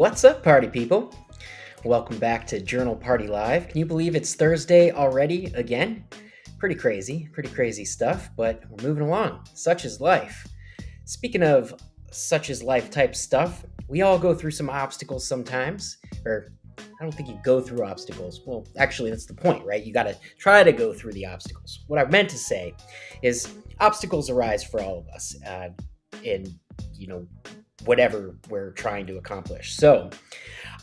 What's up, party people? Welcome back to Journal Party Live. Can you believe it's Thursday already again? Pretty crazy stuff, but we're moving along. Such is life. Speaking of such is life type stuff, we all go through some obstacles sometimes. Or, I don't think you go through obstacles. Well, actually, that's the point, right? You got to try to go through the obstacles. What I meant to say is obstacles arise for all of us in, whatever we're trying to accomplish. So,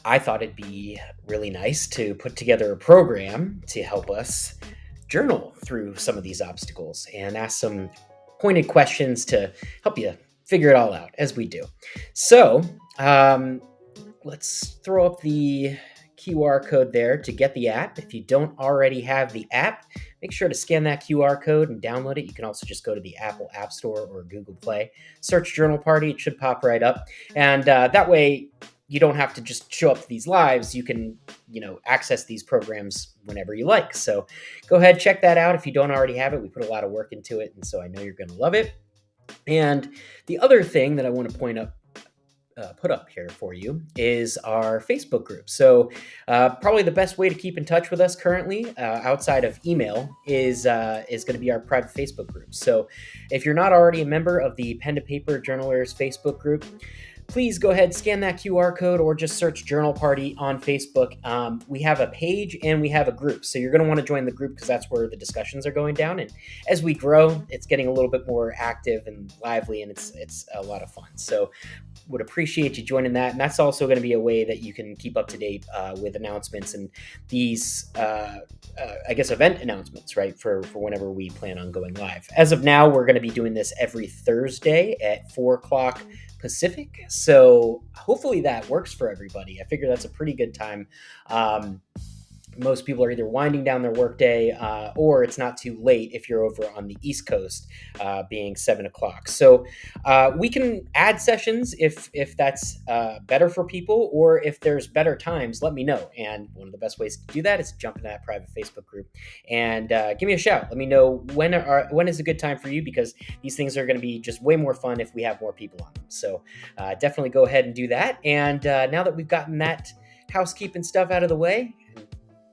I thought it'd be really nice to put together a program to help us journal through some of these obstacles and ask some pointed questions to help you figure it all out as we do. So, let's throw up the QR code there to get the app. If you don't already have the app, make sure to scan that QR code and download it. You can also just go to the Apple App Store or Google Play, search Journal Party. It should pop right up. And that way, you don't have to just show up to these lives. You can, access these programs whenever you like. So go ahead, check that out. If you don't already have it, we put a lot of work into it. And so I know you're going to love it. And the other thing that I want to put up here for you is our Facebook group. So probably the best way to keep in touch with us currently outside of email is going to be our private Facebook group. So if you're not already a member of the Pen to Paper Journalers Facebook group, please go ahead, scan that QR code, or just search Journal Party on Facebook. We have a page and we have a group. So you're going to want to join the group because that's where the discussions are going down. And as we grow, it's getting a little bit more active and lively, and it's a lot of fun. So would appreciate you joining that. And that's also going to be a way that you can keep up to date with announcements and these, event announcements, right, for whenever we plan on going live. As of now, we're going to be doing this every Thursday at 4 o'clock Pacific. So hopefully that works for everybody. I figure that's a pretty good time. Most people are either winding down their workday or it's not too late if you're over on the East Coast, being 7 o'clock. So we can add sessions if that's better for people, or if there's better times, let me know. And one of the best ways to do that is jump into that private Facebook group and give me a shout. Let me know when is a good time for you, because these things are going to be just way more fun if we have more people on them. So definitely go ahead and do that. And now that we've gotten that housekeeping stuff out of the way,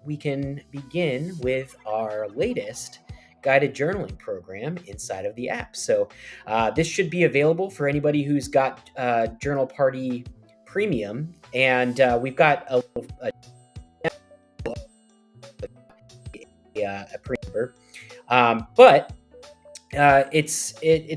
we can begin with our latest guided journaling program inside of the app. So this should be available for anybody who's got Journal Party Premium, and we've got a premium, but it's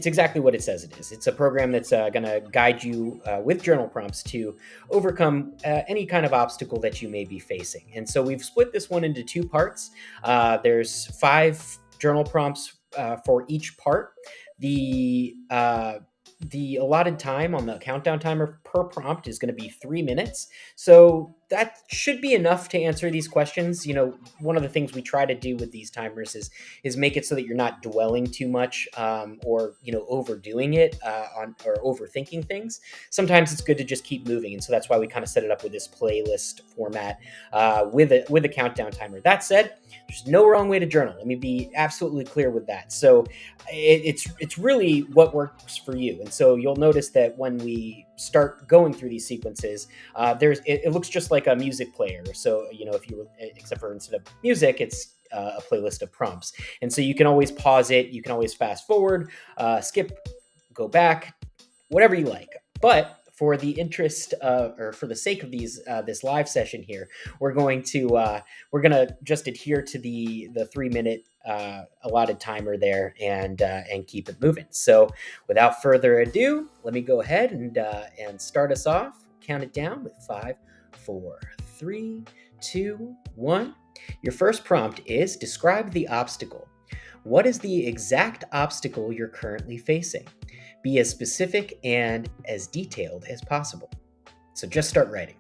exactly what it says it is. It's a program that's going to guide you with journal prompts to overcome any kind of obstacle that you may be facing. And so we've split this one into two parts. There's 5 journal prompts for each part. The allotted time on the countdown timer per prompt is going to be 3 minutes. So that should be enough to answer these questions. One of the things we try to do with these timers is make it so that you're not dwelling too much or overdoing it or overthinking things. Sometimes it's good to just keep moving, and so that's why we kind of set it up with this playlist format with a countdown timer. That said, there's no wrong way to journal. Let me be absolutely clear with that. So it's really what works for you. And so you'll notice that when we start going through these sequences, it looks just like a music player. So except for instead of music, it's a playlist of prompts. And so you can always pause it. You can always fast forward, skip, go back, whatever you like. But for the interest or for the sake of this live session here, we're going to just adhere to the 3 minute allotted timer there and keep it moving. So without further ado, let me go ahead and start us off. Count it down with 5, 4, 3, 2, 1. Your first prompt is describe the obstacle. What is the exact obstacle you're currently facing? Be as specific and as detailed as possible. So just start writing.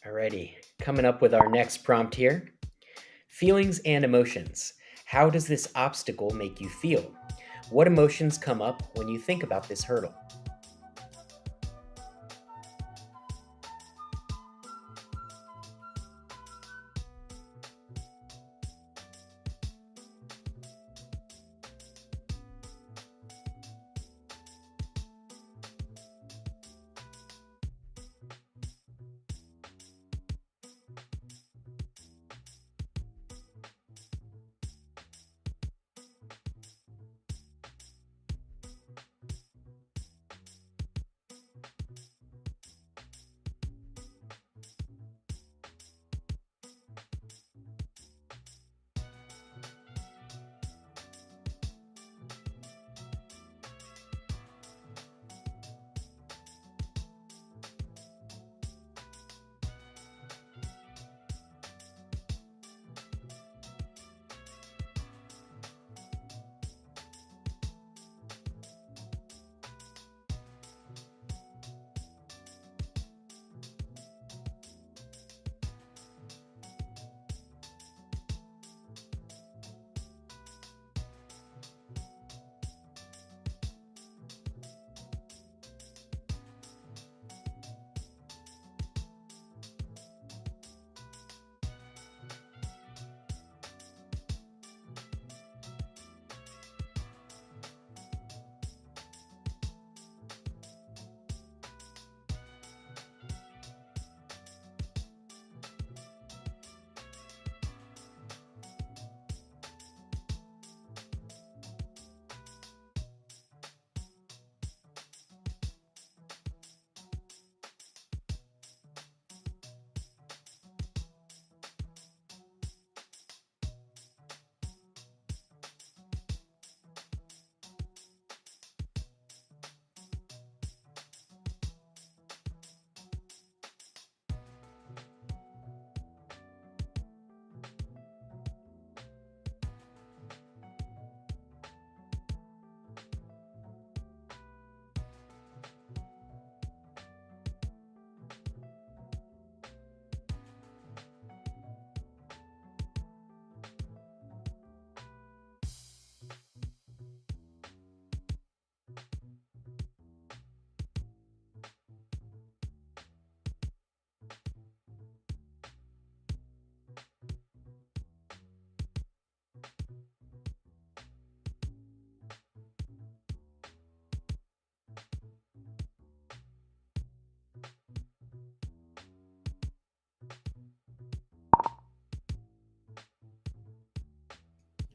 Alrighty, coming up with our next prompt here. Feelings and emotions. How does this obstacle make you feel? What emotions come up when you think about this hurdle?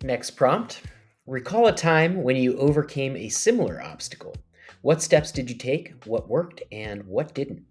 Next prompt. Recall a time when you overcame a similar obstacle. What steps did you take? What worked and what didn't?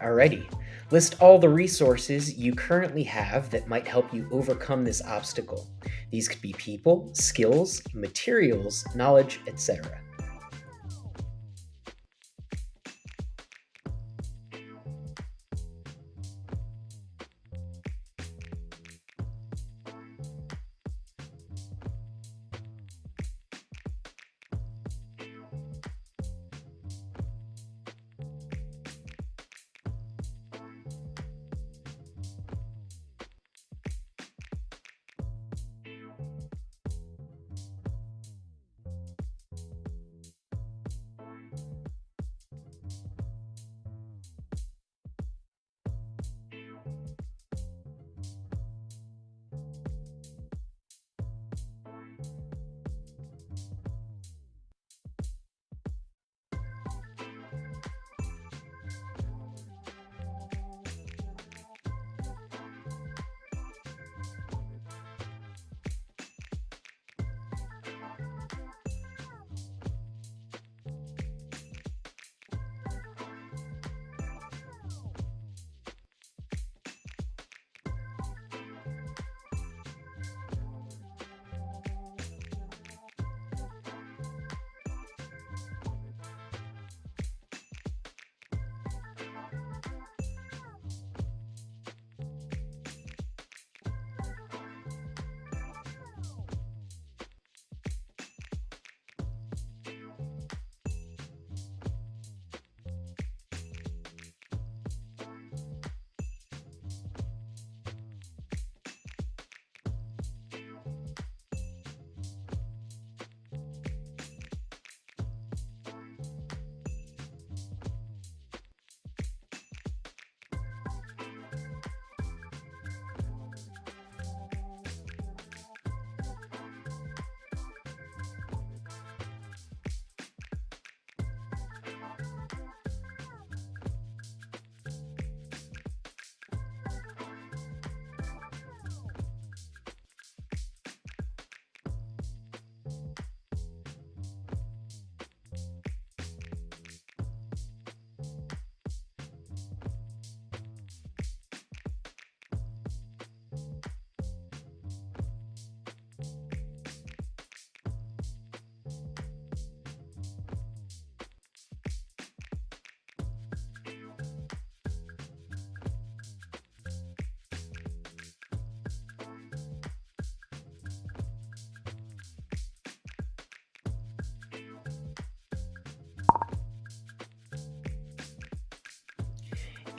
Alrighty. List all the resources you currently have that might help you overcome this obstacle. These could be people, skills, materials, knowledge, etc.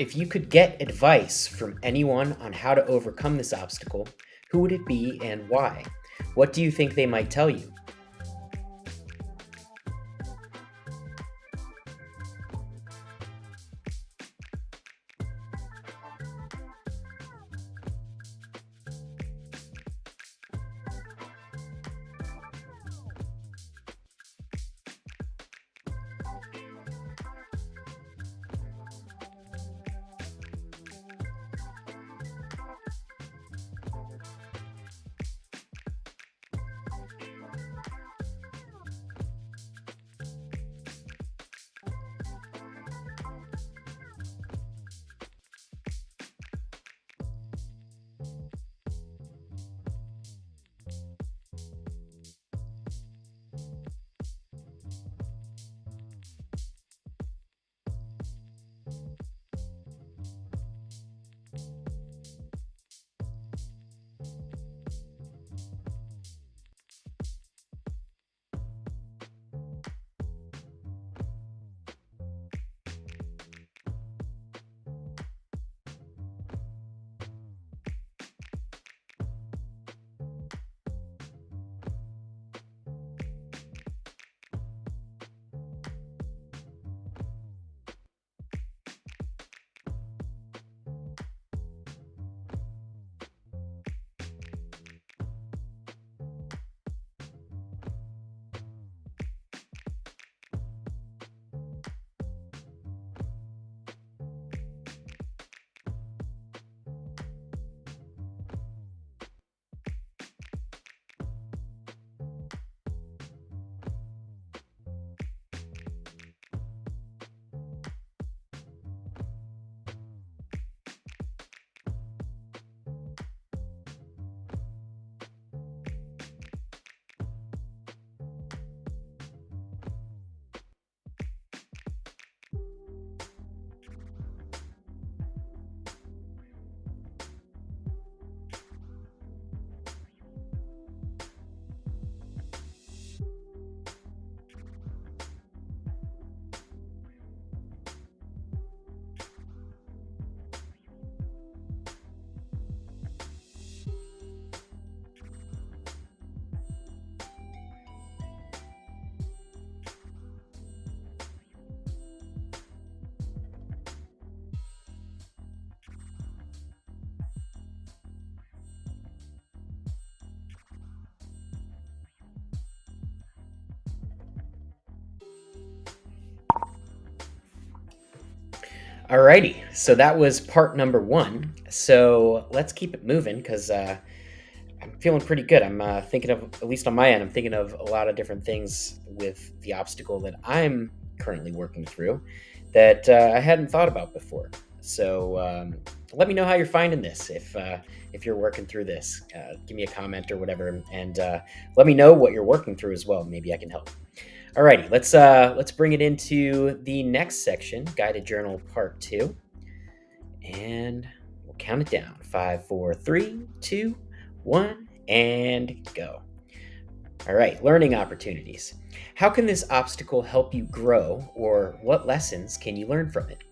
If you could get advice from anyone on how to overcome this obstacle, who would it be and why? What do you think they might tell you? Alrighty, so that was part number one. So let's keep it moving because I'm feeling pretty good. I'm thinking of, at least on my end, I'm thinking of a lot of different things with the obstacle that I'm currently working through that I hadn't thought about before. So let me know how you're finding this. If you're working through this, give me a comment or whatever, and let me know what you're working through as well. Maybe I can help. Alrighty, let's bring it into the next section, guided journal part two, and we'll count it down: five, four, three, two, one, and go. All right, learning opportunities. How can this obstacle help you grow, or what lessons can you learn from it?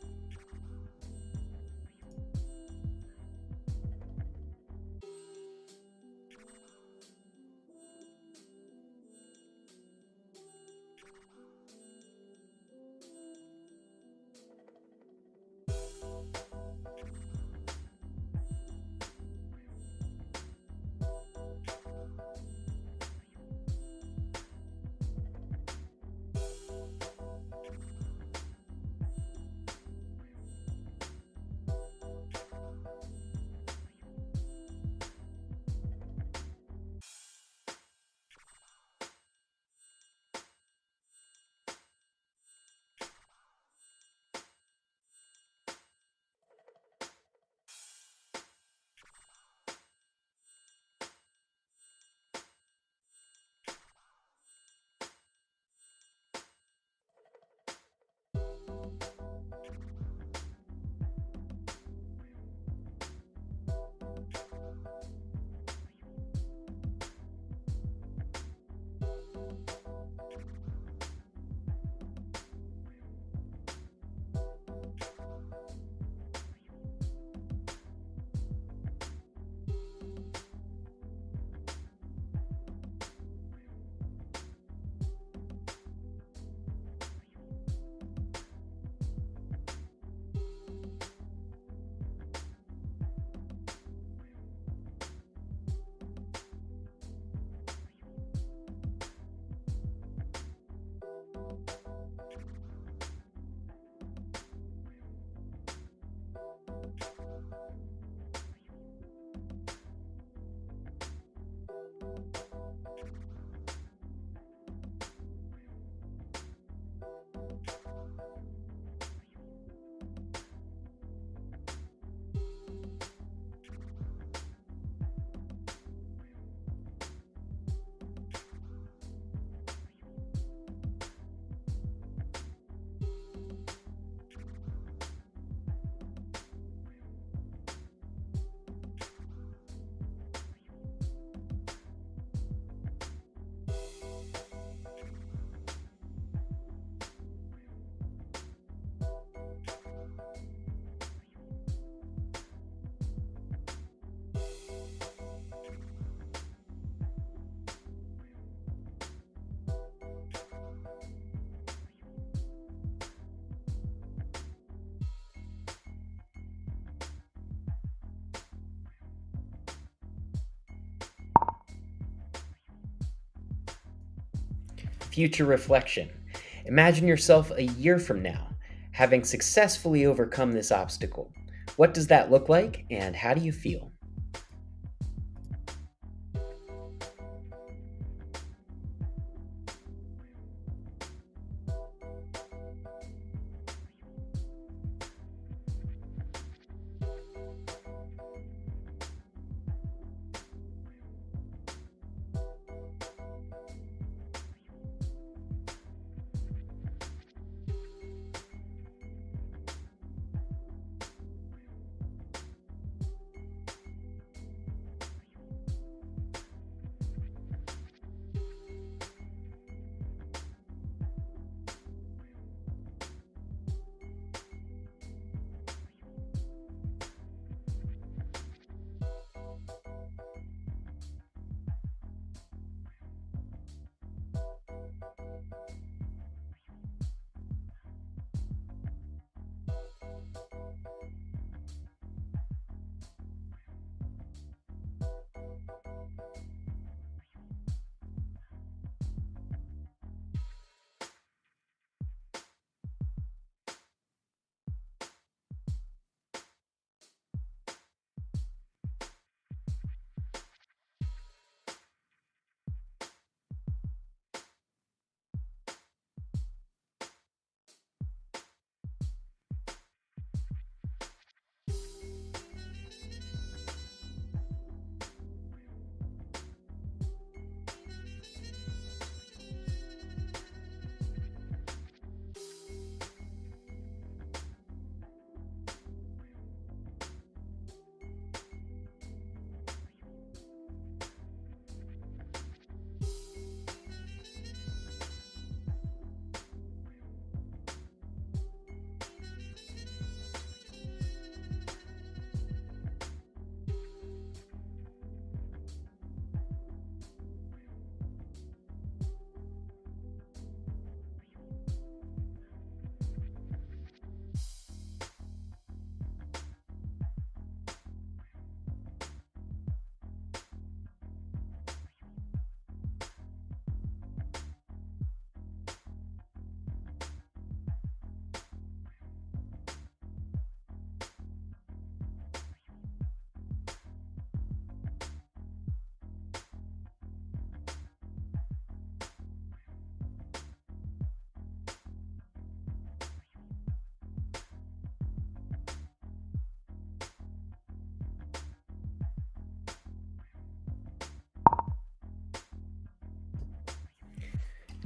Future reflection. Imagine yourself a year from now, having successfully overcome this obstacle. What does that look like, and how do you feel?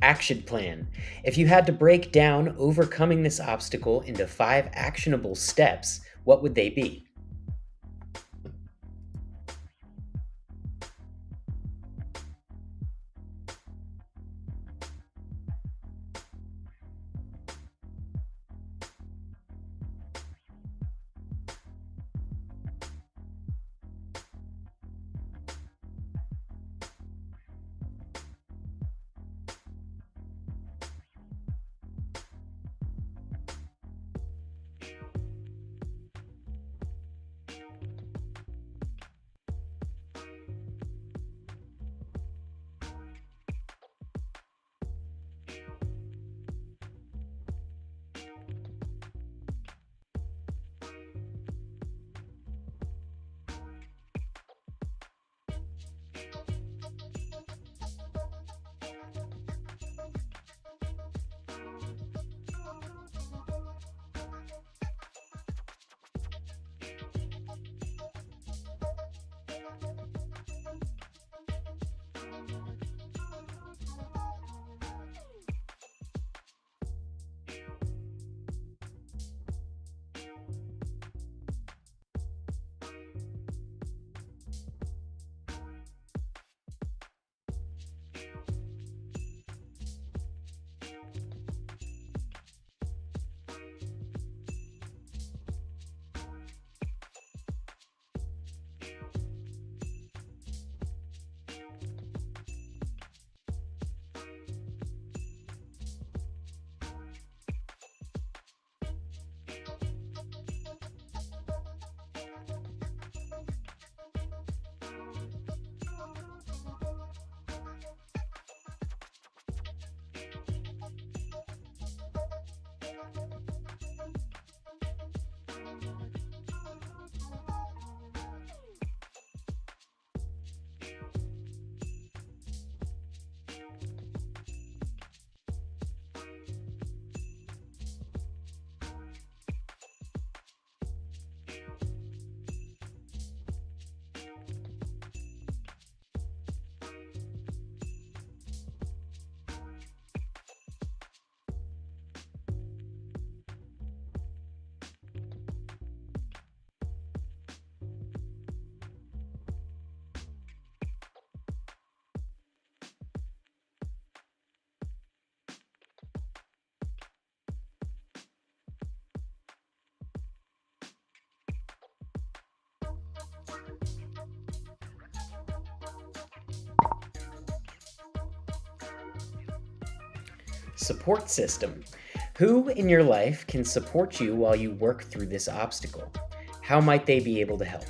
Action plan. If you had to break down overcoming this obstacle into 5 actionable steps, what would they be? Support system. Who in your life can support you while you work through this obstacle? How might they be able to help?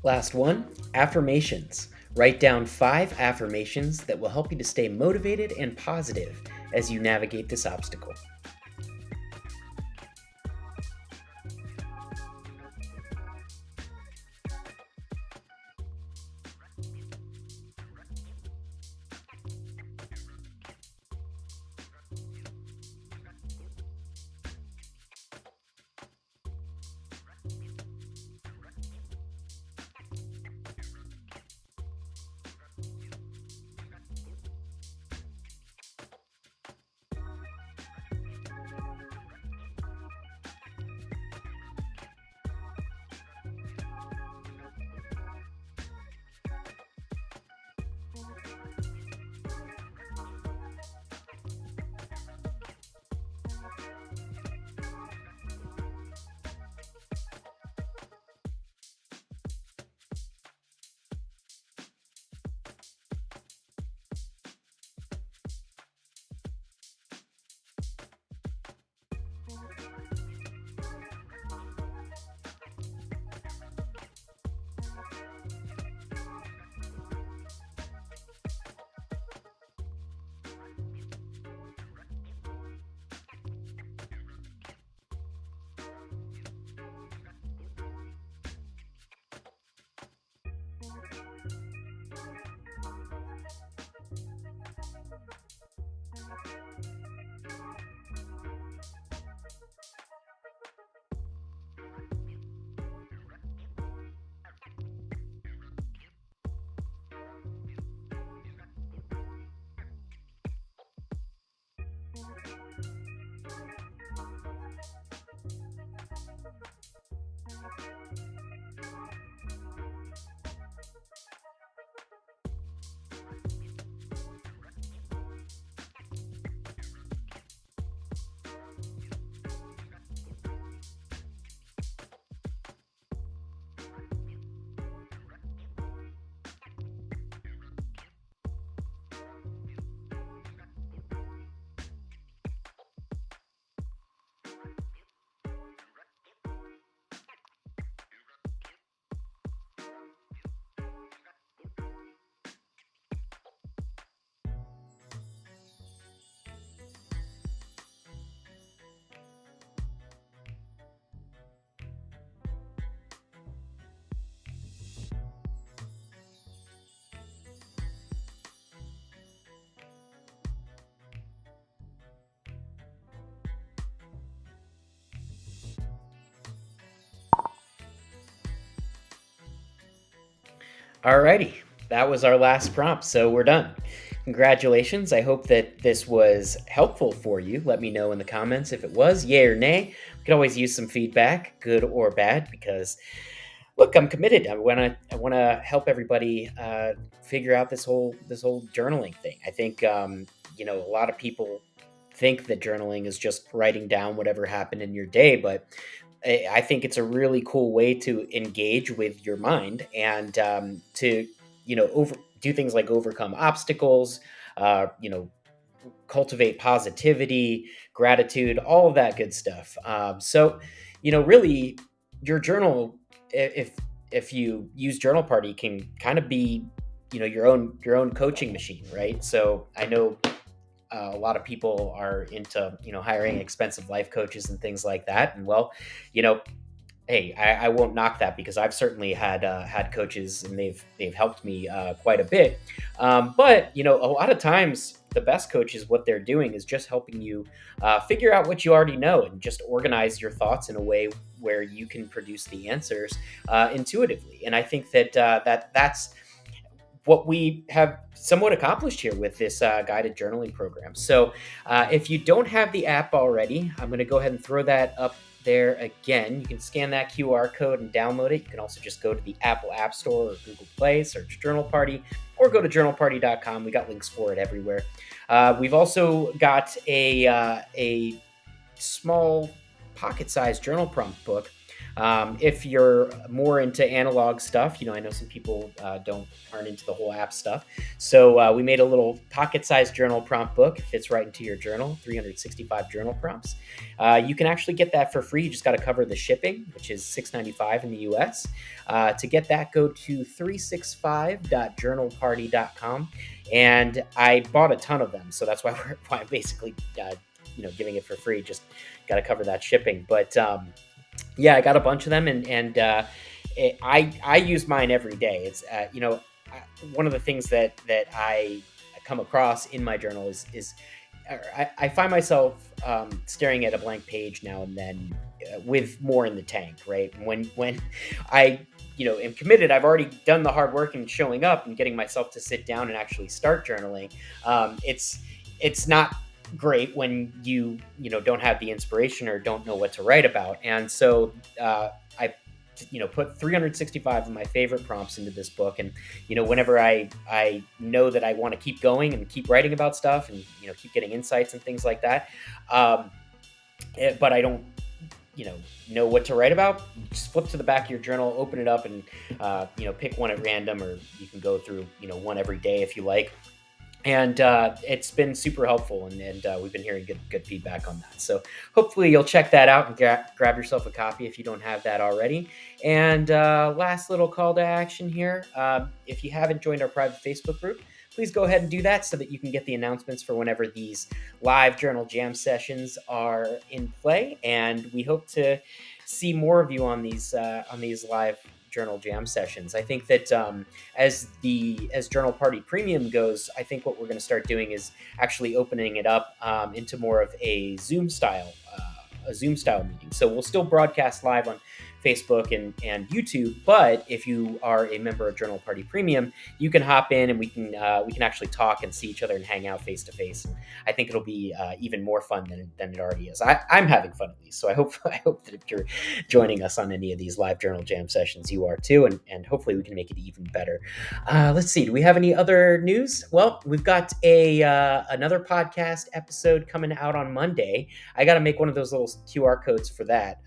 Last one, affirmations. Write down 5 affirmations that will help you to stay motivated and positive as you navigate this obstacle. Alrighty, that was our last prompt, so we're done. Congratulations. I hope that this was helpful for you. Let me know in the comments if it was, yay or nay. We could always use some feedback, good or bad, because look, I'm committed. I wanna help everybody figure out this whole journaling thing. I think a lot of people think that journaling is just writing down whatever happened in your day, but I think it's a really cool way to engage with your mind and to over do things like overcome obstacles, cultivate positivity, gratitude, all of that good stuff. Really, your journal, if you use Journal Party, can kind of be your own coaching machine, right? So I know a lot of people are into hiring expensive life coaches and things like that, and well, you know hey, I won't knock that because I've certainly had coaches and they've helped me quite a bit. But a lot of times the best coaches, what they're doing is just helping you figure out what you already know and just organize your thoughts in a way where you can produce the answers intuitively. And I think that that's what we have somewhat accomplished here with this guided journaling program. So if you don't have the app already, I'm going to go ahead and throw that up there again. You can scan that QR code and download it. You can also just go to the Apple App Store or Google Play, search Journal Party, or go to journalparty.com. We got links for it everywhere. We've also got a small pocket-sized journal prompt book. If you're more into analog stuff, I know some people aren't into the whole app stuff. So we made a little pocket-sized journal prompt book. It fits right into your journal, 365 journal prompts. You can actually get that for free. You just got to cover the shipping, which is $6.95 in the US. To get that, go to 365.journalparty.com. And I bought a ton of them, so that's why I'm basically giving it for free. Just got to cover that shipping. But yeah, I got a bunch of them, and I use mine every day. It's one of the things that I come across in my journal is I find myself staring at a blank page now and then with more in the tank, right? When I am committed, I've already done the hard work and showing up and getting myself to sit down and actually start journaling. It's not great when you don't have the inspiration or don't know what to write about. And so I put 365 of my favorite prompts into this book. And whenever I know that I want to keep going and keep writing about stuff and keep getting insights and things like that, but I don't know what to write about, just flip to the back of your journal, open it up, and pick one at random, or you can go through one every day if you like. And it's been super helpful, and we've been hearing good feedback on that. So hopefully you'll check that out and grab yourself a copy if you don't have that already. And last little call to action here. If you haven't joined our private Facebook group, please go ahead and do that so that you can get the announcements for whenever these live journal jam sessions are in play. And we hope to see more of you on these live journal jam sessions. I think that as Journal Party Premium goes, I think what we're going to start doing is actually opening it up into more of a Zoom style meeting. So we'll still broadcast live on Facebook and YouTube, but if you are a member of Journal Party Premium, you can hop in and we can actually talk and see each other and hang out face to face. And I think it'll be even more fun than it already is. I'm having fun at least, so I hope that if you're joining us on any of these live journal jam sessions, you are too, and hopefully we can make it even better. Let's see, do we have any other news? Well, we've got another podcast episode coming out on Monday. I got to make one of those little QR codes for that,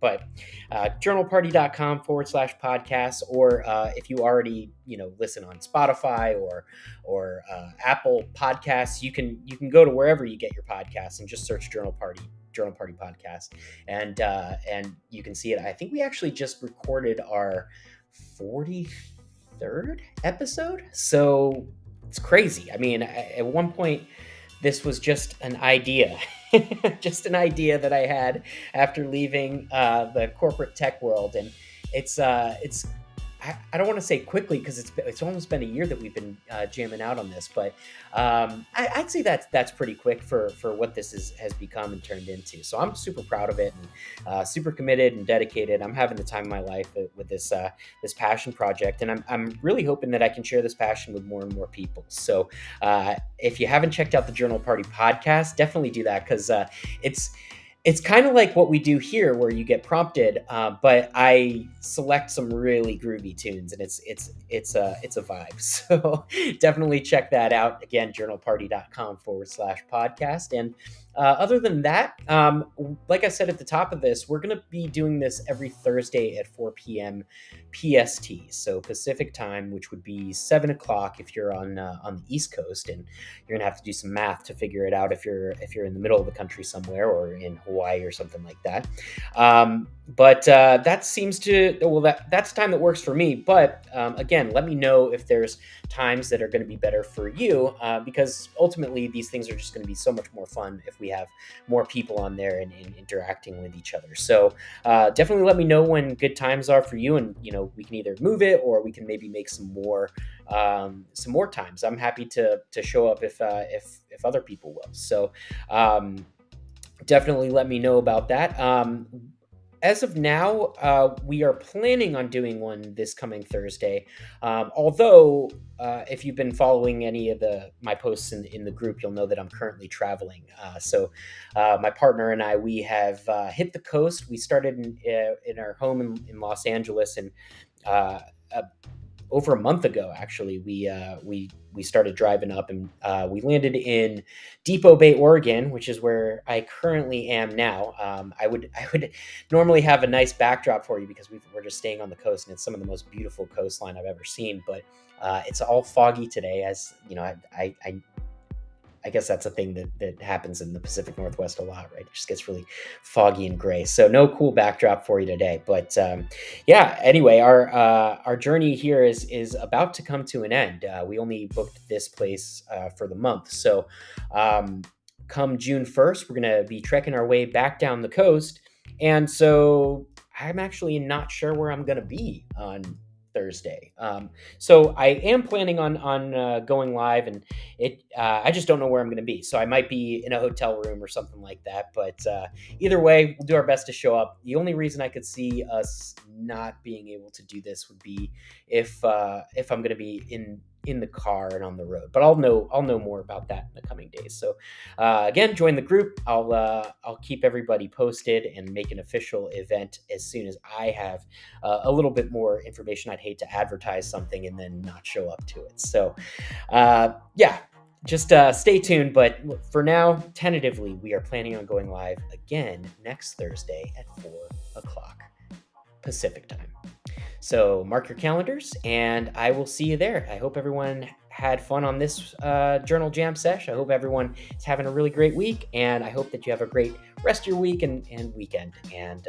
but journalparty.com/podcast, or if you already listen on Spotify or Apple Podcasts, you can go to wherever you get your podcasts and just search Journal Party Podcast, and you can see it. I think we actually just recorded our 43rd episode, so it's crazy. I mean, at one point this was just an idea. Just an idea that I had after leaving the corporate tech world, and it's I don't want to say quickly because it's almost been a year that we've been jamming out on this, but I'd say that's pretty quick for what this has become and turned into. So I'm super proud of it and super committed and dedicated. I'm having the time of my life with this passion project, and I'm really hoping that I can share this passion with more and more people. So if you haven't checked out the Journal Party podcast, definitely do that, because it's kind of like what we do here, where you get prompted, but I select some really groovy tunes, and it's a vibe. So definitely check that out. Again, journalparty.com/podcast. And other than that, like I said at the top of this, we're going to be doing this every Thursday at 4 p.m. PST, so Pacific time, which would be 7 o'clock if you're on the East Coast, and you're gonna have to do some math to figure it out if you're in the middle of the country somewhere or in Hawaii or something like that. But that seems to that's time that works for me. But again, let me know if there's times that are going to be better for you, because ultimately these things are just going to be so much more fun if we have more people on there and interacting with each other. So definitely let me know when good times are for you, and we can either move it or we can maybe make some more times. I'm happy to show up if if other people will. So definitely let me know about that. As of now, we are planning on doing one this coming Thursday. Although, if you've been following any of my posts in the group, you'll know that I'm currently traveling. So my partner and I, we have hit the coast. We started in our home in Los Angeles, and uh, uh, over a month ago, actually, we started driving up, and we landed in Depot Bay, Oregon, which is where I currently am now. I would normally have a nice backdrop for you because we're just staying on the coast, and it's some of the most beautiful coastline I've ever seen. But it's all foggy today, as you know. I guess that's a thing that happens in the Pacific Northwest a lot, right? It just gets really foggy and gray. So no cool backdrop for you today. But yeah, anyway, our journey here is about to come to an end. We only booked this place for the month, so come June 1st, we're gonna be trekking our way back down the coast, and so I'm actually not sure where I'm gonna be on Thursday. So I am planning on going live, and I just don't know where I'm going to be. So I might be in a hotel room or something like that. But either way, we'll do our best to show up. The only reason I could see us not being able to do this would be if I'm going to be in the car and on the road. But I'll know more about that in the coming days. So again, join the group. I'll keep everybody posted and make an official event as soon as I have a little bit more information. I'd hate to advertise something and then not show up to it. So yeah, just stay tuned. But for now, tentatively, we are planning on going live again next Thursday at 4 o'clock Pacific time. So mark your calendars, and I will see you there. I hope everyone had fun on this Journal Jam sesh. I hope everyone is having a really great week, and I hope that you have a great rest of your week and weekend. And